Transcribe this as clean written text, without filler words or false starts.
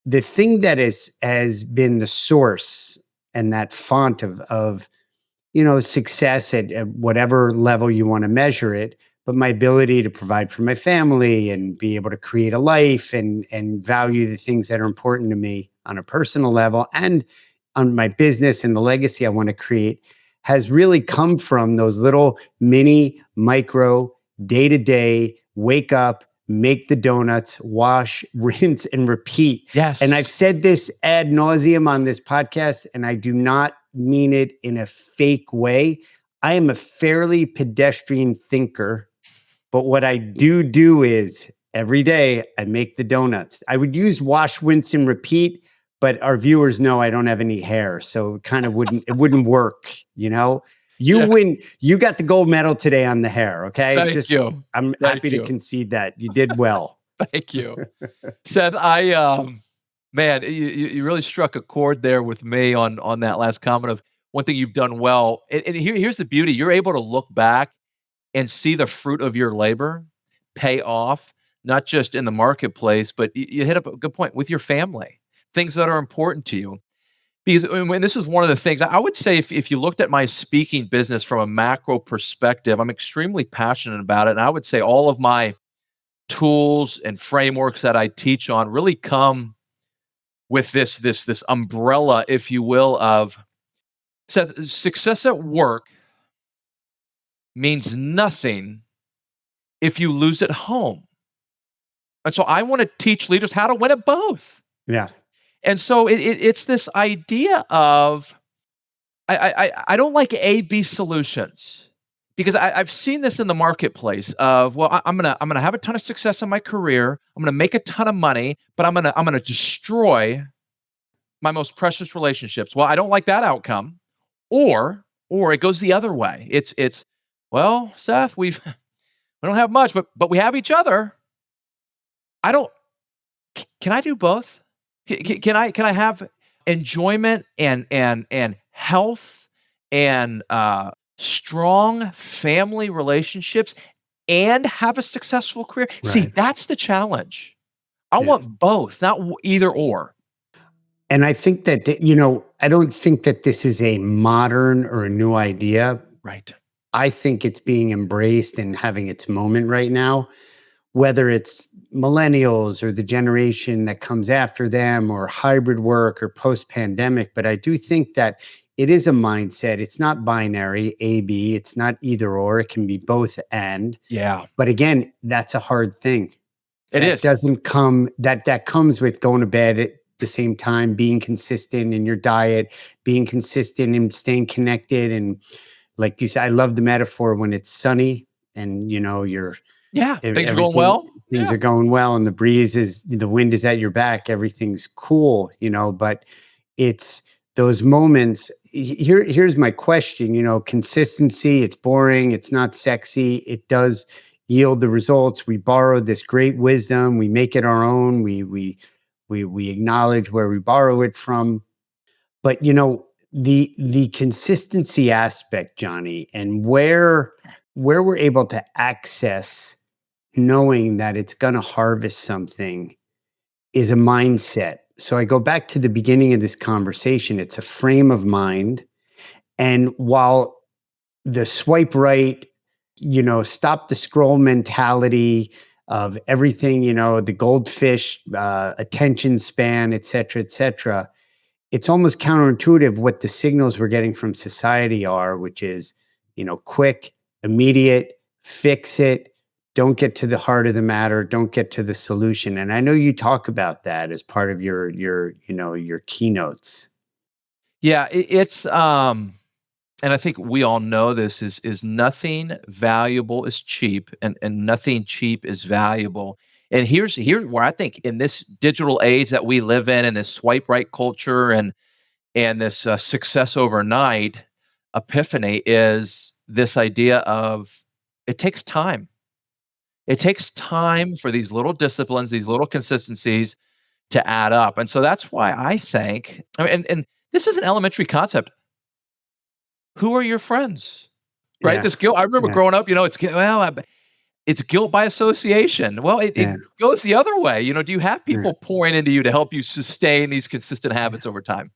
the thing that has been the source and that font of success at whatever level you want to measure it, but my ability to provide for my family and be able to create a life and value the things that are important to me on a personal level and on my business and the legacy I want to create has really come from those little mini micro day to day wake up, make the donuts, wash, rinse, and repeat. Yes. And I've said this ad nauseum on this podcast, and I do not mean it in a fake way. I am a fairly pedestrian thinker, but what I do is every day I make the donuts. I would use wash, rinse, and repeat, but our viewers know I don't have any hair, so it wouldn't work, You Yes. win. You got the gold medal today on the hair. Okay. Thank you. I'm happy to concede that. You did well. Thank you. Seth, man, you really struck a chord there with me on that last comment of one thing you've done well. And here's the beauty. You're able to look back and see the fruit of your labor pay off, not just in the marketplace, but you hit up a good point with your family, things that are important to you. Because when this is one of the things, I would say if you looked at my speaking business from a macro perspective, I'm extremely passionate about it. And I would say all of my tools and frameworks that I teach on really come with this umbrella, if you will, of success at work means nothing if you lose at home. And so I want to teach leaders how to win at both. Yeah. And so it's this idea of I don't like A/B solutions because I've seen this in the marketplace of, well, I'm gonna have a ton of success in my career, I'm gonna make a ton of money, but I'm gonna destroy my most precious relationships. Well, I don't like that outcome. Or it goes the other way. It's well, Seth, we don't have much, but we have each other. Can I do both? Can I have enjoyment and health and strong family relationships and have a successful career? Right. See, that's the challenge. I want both, not either or. And I think that, I don't think that this is a modern or a new idea. Right. I think it's being embraced and having its moment right now, whether it's millennials or the generation that comes after them or hybrid work or post-pandemic. But I do think that it is a mindset. It's not binary, A, B. It's not either or. It can be both and. Yeah. But again, that's a hard thing. It doesn't come, that comes with going to bed at the same time, being consistent in your diet, being consistent and staying connected. And like you said, I love the metaphor when it's sunny and, things are going well. Things are going well, and the wind is at your back. Everything's cool, but it's those moments. Here's my question, consistency, it's boring. It's not sexy. It does yield the results. We borrow this great wisdom. We make it our own. We acknowledge where we borrow it from. But, the consistency aspect, Johnny, and where we're able to access knowing that it's going to harvest something is a mindset. So I go back to the beginning of this conversation. It's a frame of mind. And while the swipe right, stop the scroll mentality of everything, the goldfish, attention span, et cetera, it's almost counterintuitive what the signals we're getting from society are, which is, quick, immediate, fix it. Don't get to the heart of the matter. Don't get to the solution. And I know you talk about that as part of your keynotes. Yeah, it's and I think we all know this is nothing valuable is cheap, and nothing cheap is valuable. And here's where I think in this digital age that we live in this swipe right culture and this success overnight epiphany is this idea of it takes time. It takes time for these little disciplines, these little consistencies to add up. And so that's why I think, and this is an elementary concept. Who are your friends? Right? Yeah. This guilt. I remember growing up, It's guilt by association. Well, it Yeah. goes the other way. Do you have Yeah. people pouring into you to help you sustain these consistent habits over time?